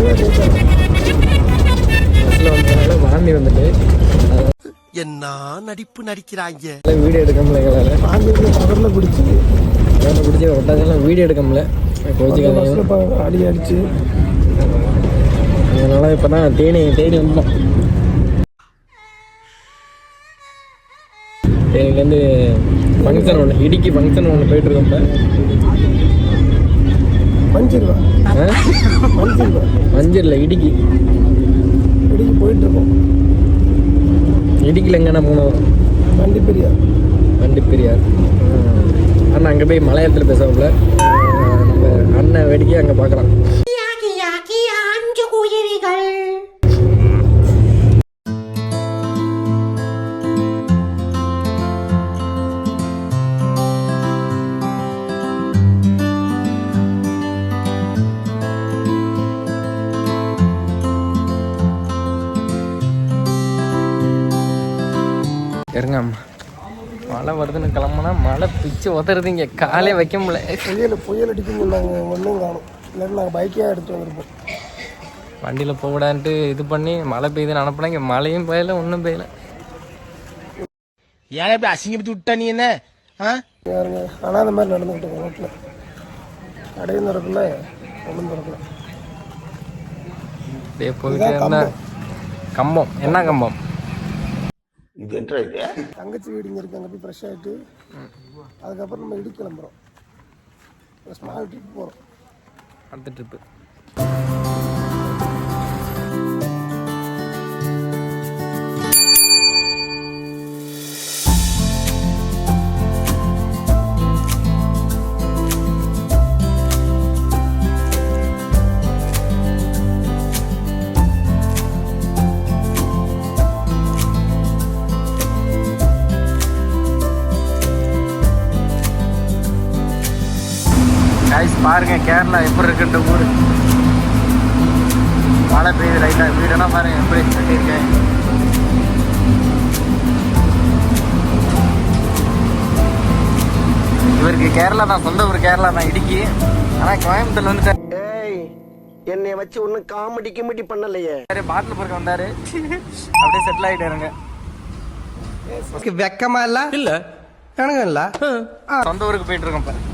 பஸ்ஸில் வந்ததுனால வாந்தி வந்துட்டு என்ன நடிப்பு நடிக்கிறாங்க. வீடியோ எடுக்க முடியல எங்களால். பகலில் பிடிச்சி ஒட்டாதெல்லாம் வீடியோ எடுக்க முடியல. கோச்சிக்காதீங்க. அடி அடிச்சு அதனால இப்போ தான் தேடி வந்தோம். தேனிலேருந்து ஃபங்க்ஷன் ஒன்று, இடிக்கு ஃபங்க்ஷன் ஒன்று போயிட்டுருக்கோம். மஞ்சள் இடிக்கு போயிட்டுருக்கோம். இடிக்கல எங்கன்னா போனோம். வண்டி பெரியார். ஆனால் அங்கே போய் மலையாளத்தில் பேசல. நம்ம அண்ணன் வேடிக்கை அங்கே பார்க்கலாம். இருங்க, மழை வருதுன்னு கிளம்புனா மழை பிச்சு உதறது. இங்கே காலே வைக்க முடியல. புயல் அடிக்கும் நாங்கள் ஒன்றும் காணும். இல்லாட்டி நாங்கள் பைக்கே எடுத்து வந்திருப்போம். வண்டியில் போகக்கூடாதுன்ட்டு இது பண்ணி மழை பெய்யுதுன்னு அனுப்பினா இங்கே மழையும் பெய்யல, ஒன்றும் பெய்யல. ஏன் இப்படி அசிங்கப்பட்டு விட்டா நீ என்ன? யாருங்க ஆனால் அந்த மாதிரி நடந்துக்கிட்டு இருக்கோம். ரோட்டில் கடையும் திறக்கல, ஒன்றும் திறக்கல. அப்படியே போயிட்டே இருந்தா கம்பம். என்ன கம்பம்? தங்கச்சி வீடு இங்கே இருக்கு. அங்கே போய் ஃப்ரெஷ் ஆகிட்டு அதுக்கப்புறம் நம்ம இடி கிளம்புறோம். ஸ்மால் ட்ரிப் போகிறோம். அடுத்த ட்ரிப்பு. பாருங்க கேரளா எப்படி இருக்குன்ற ஊர். மழை பெய்யுது லைட்டாக. வீடெல்லாம் பாருங்க எப்படி கட்டியிருக்கேன். இவருக்கு கேரளா தான், சொந்த ஊர் கேரளா தான், இடுக்கி. ஆனால் கோயம்புத்தூர்ல வந்து என்னை வச்சு ஒன்றும் காமெடி பண்ணலையே. பாட்டில் பொறுக்க வந்தாரு. அப்படியே செட்டில் ஆகிட்டாருங்க. வெக்கமா இல்ல எனக்கு இல்ல. சொந்த ஊருக்கு போயிட்டு இருக்கோம்.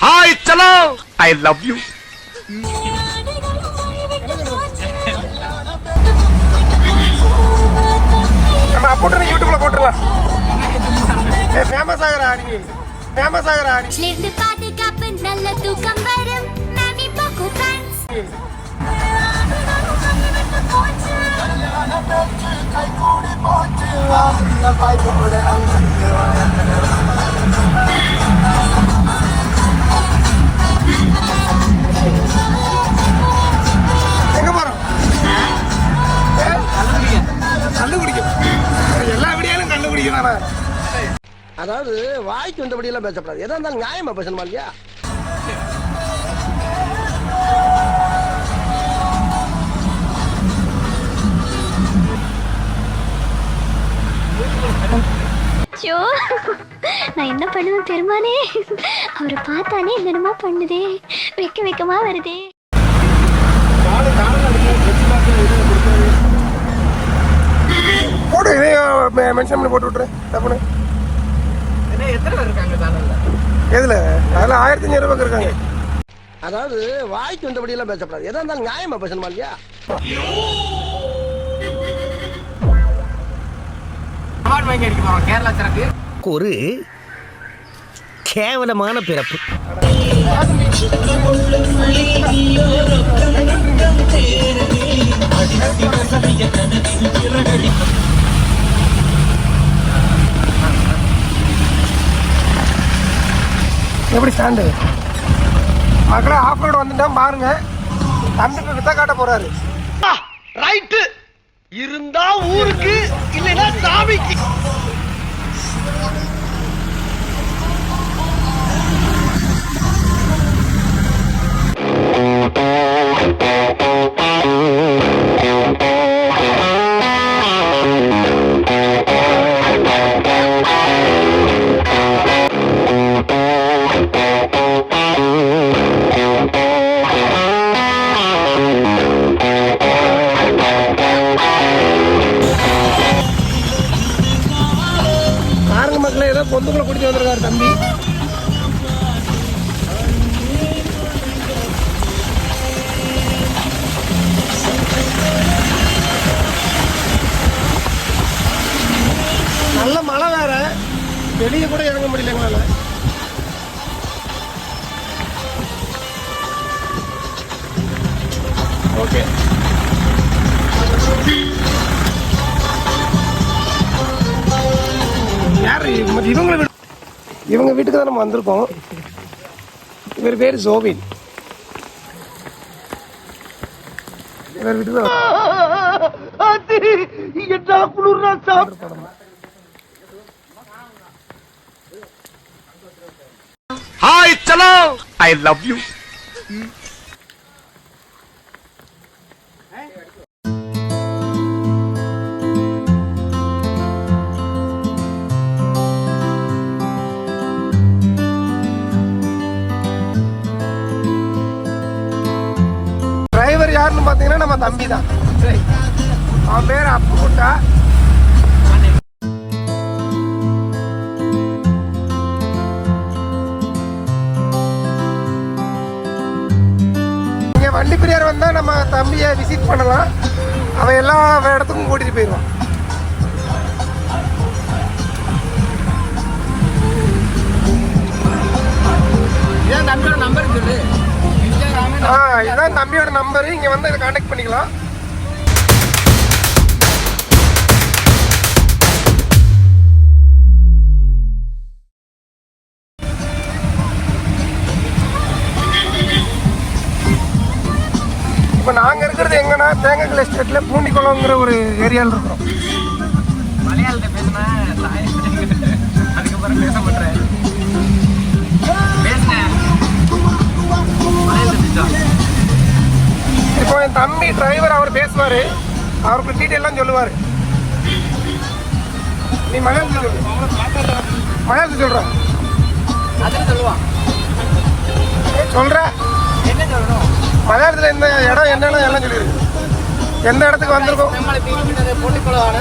Hi, chalo. I love you. போட்டு யூடியூப்ல போட்டுடலாம். ஃபேமஸ் ஆகுறா நீ. ஃபேமஸ் ஆகுறா நீ. ஸ்லிந்து பாதுகாப்பு நல்ல தூக்கம் வரும். நாமி பாக்கு பேன்ஸ். எங்க போறோம்? கண்டுபிடிக்கும். எல்லா வீடியோலும் கண்டுபிடிக்கிறானா? அதாவது வாய்க்கு வந்தபடி எல்லாம் பேசப்படாது. எதா இருந்தாலும் நியாயமா பேசணுமா இல்லையா? நான் என்ன பண்ணுவேன் பெருமானே? அவரை பார்த்தானே என்னமா பண்ணுதே, வெக்கமா வருதே. போட்டு மென்ஷன் பண்ணி போட்டு விட்டுரு. தப்புன்னு எத்தனை பேர் இருக்காங்க சேனல்ல? எதுல? அதுல 1500 பேர் இருக்காங்க. அதாவது வாய்க்கு வந்தபடி எல்லாம் பேசப்படாது. எதா இருந்தாலும் நியாயமா பேசணுமா இல்லையா? கேரளா சிறப்பு ஒரு கேவலமான பிறப்பு. ஸ்டாண்டு மக்களே ஆஃப் ரோடு வந்துட்டோம் பாருங்க. தம்பி இப்போ வித்த காட்ட போறாரு. ரைட்டு இருந்தா ஊருக்கு இல்லைன்னா சாமிக்கு. பாருங்க மக்களே, ஏதோ பொந்துக்குள்ள குடிச்சு வந்திருக்காரு தம்பி. நல்ல மழை வேற, வெளியே கூட இறங்க முடியல எங்களால. ஓகே, யாரு இவங்க வீட்டுக்கு தான் நம்ம வந்திருக்கோம். இவர் பேர் ஜோவின். இவர் வீட்டுக்கு தான். हाय चलो आई लव यू. டிரைவர் யாருன்னு பாத்தீங்கன்னா நம்ம தம்பி தான். அவன் பேர் அப்புக்குட்டா. இங்க வண்டி பிரியார் வந்தா நம்ம தம்பியை விசிட் பண்ணலாம். அவன் எல்லா இடத்துக்கும் கூட்டிட்டு போயிடுவான். இதுதான் தம்பியோட நம்பர். இங்க வந்து இதை கான்டாக்ட் பண்ணிக்கலாம். இப்போ நாங்க இருக்கிறது எங்கன்னா தேங்காய் எஸ்டேட்ல பூண்டிக்குளம்ங்கிற ஒரு ஏரியாவில் இருக்கிறோம். மலையாளத்தை பேசினா அதுக்கப்புறம் பேச மாட்டேன். இப்போ என் தம்பி டிரைவர் அவர் பேசுவாரு, அவருக்கு டீட்டெயிலாம் சொல்லுவாரு. நீ மலையாளத்தில் சொல்லு. மலையாளத்தில் சொல்கிறேன். சொல்கிற என்ன சொல்லணும்? மலையாளத்தில் இந்த இடம் என்னென்ன எல்லாம் சொல்லியிருக்கு. எந்த இடத்துக்கு வந்திருக்கோம்? പൊള്ളിക്കുളമാണ്.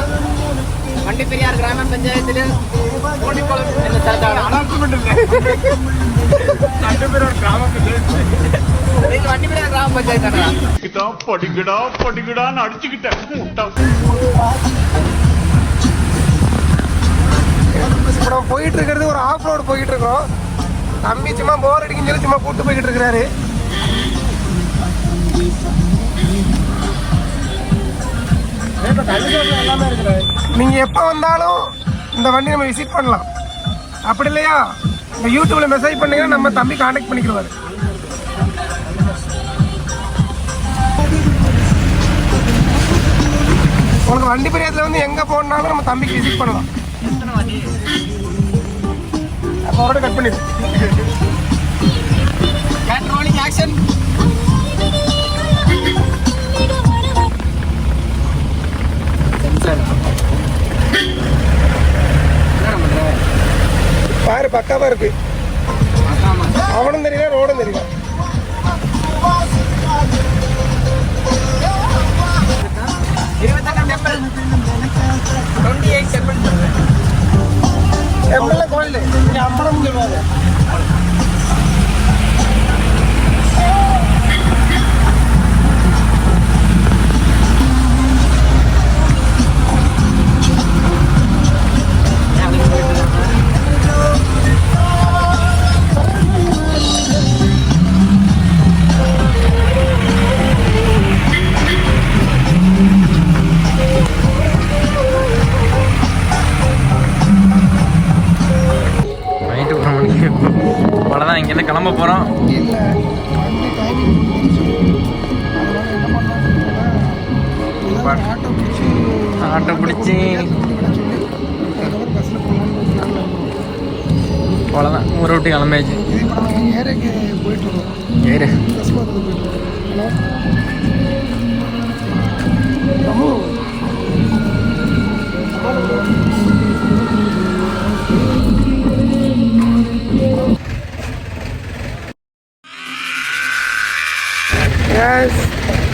വണ്ടിപ്പെരിയാർ ഗ്രാമപഞ്ചായത്തില് പൊള്ളിക്കുളം എന്ന സ്ഥലത്താണ്. വണ്ടിപ്പെരിയാർ ഗ്രാമപഞ്ചായത്താണ്. இப்போ நம்ம போயிட்டு இருக்கிறது ஒரு ஆஃப் ரோடு போயிட்டு இருக்கோம். தம்பி சும்மா போர் அடிக்குன்னு சொல்லி சும்மா கூப்பிட்டு போய்கிட்டு இருக்கிறாரு. நீங்க எப்போ வந்தாலும் இந்த வண்டி நம்ம விசிட் பண்ணலாம். அப்படி இல்லையா இந்த யூடியூப்ல மெசேஜ் பண்ணீங்கன்னா நம்ம தம்பி கான்டாக்ட் பண்ணிக்கிறாரு. உங்களுக்கு வண்டி பிரியத்தில் வந்து எங்க போனாலும் நம்ம தம்பிக்கு விசிட் பண்ணலாம். அப்போ கட் பண்ணிடு. ஆக்ஷன். பாரு பக்காவா இருக்கு. அவனும் தெரியல, ரோடும் தெரியல. டெம்பிள் கோயில் அம்பலம் சொல்லுவாங்க. கிளம்ப போகிறோம். இல்லை வண்டி டைமிங் முடிஞ்சிருச்சு. அதனால என்ன பண்ணலாம், ஆட்டோ பிடிச்சி சொல்லி அதுக்கப்புறம் பஸ்ஸில் போகலான்னு பிளான் இருக்கும். அவ்வளோதான், ஊரை விட்டு கிளம்பியாச்சு. இது இப்போ நம்ம ஏரியாக்கு போயிட்டு இருக்கோம். ஏறு பஸ் பார்த்து போயிட்டு இருக்கோம். ஹலோ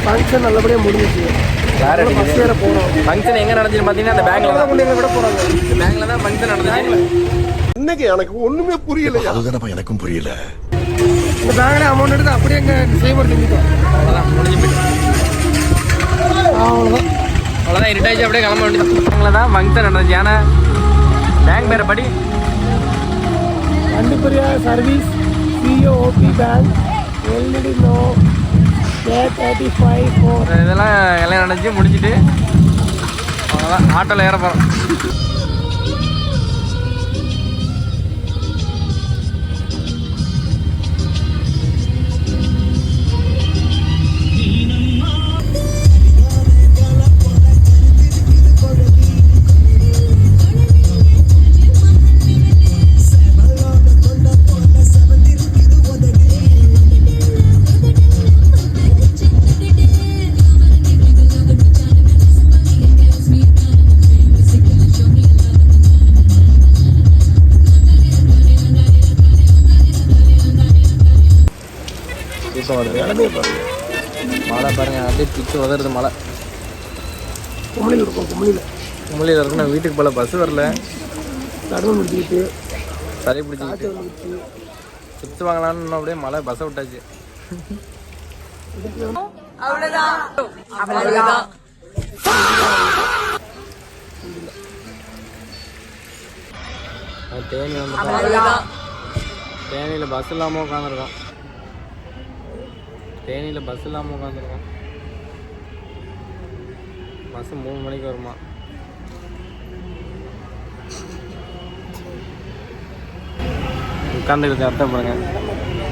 ஃபங்க்ஷன் நல்லபடியாக முடிஞ்சிச்சு. பஸ் ஏற போகிறோம். ஃபங்க்ஷன் எங்கே நடந்துச்சுன்னு பார்த்தீங்கன்னா அந்த பேங்கில் தான் கொண்டு கூட போகிறாங்க. இந்த பேங்கில் தான் ஃபங்க்ஷன் நடந்துச்சு. இன்னைக்கு எனக்கு ஒண்ணுமே புரியல. அதுதானப்பா எனக்கும் புரியல. இந்த பேங்கில் அமௌண்ட் எடுத்து அப்படியே எங்கே சேவர் செஞ்சுட்டோம். அவ்வளோதான், முடிஞ்சு போயிட்டு. அவ்வளோதான், இருட்டாச்சு, அப்படியே கிளம்ப வேண்டியது. பேங்கில் தான் ஃபங்க்ஷன் நடந்துச்சு. ஏன்னா பேங்க் பேரை படி கண்டிப்பரியா சர்வீஸ் சிஓபி பேங்க் எல்இடி நோ K35 இதெல்லாம் எல்லாம் நடந்துச்சு, முடிச்சுட்டு அவ்வளோதான் ஆட்டோவில் ஏற போகிறோம். மழை பாருங்க, அப்படியே பிச்சு உதறது மழை. குமளியில் இருக்கும். குமளியில் இருக்கும். நான் வீட்டுக்கு போல, பஸ் வரல. தடுமை முடிச்சுக்கிட்டு சரி பிடிச்சிக்கிட்டு சுற்று வாங்கலான்னு அப்படியே மழை பஸ்ஸை விட்டாச்சு. தேனி வந்து தேனியில் பஸ் இல்லாமல் உட்காந்துருக்கோம். தேனியில் பஸ் இல்லாமல் உட்காந்துருக்கோம். பஸ் 3 மணிக்கு வருமா? உட்காந்துக்கிட்டு அர்த்தம் பாருங்க.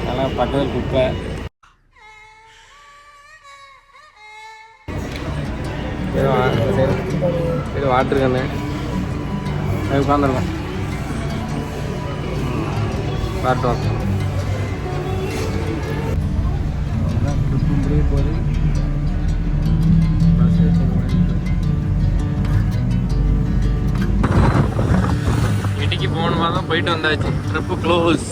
நல்லா பக்கத்தில் குப்பை. இது வாட்டர் கண்ணு உட்காந்துருக்கோம். வாட்டர் போது வீட்டுக்கு போகணுமா தான் போயிட்டு வந்தாச்சு. Trip close.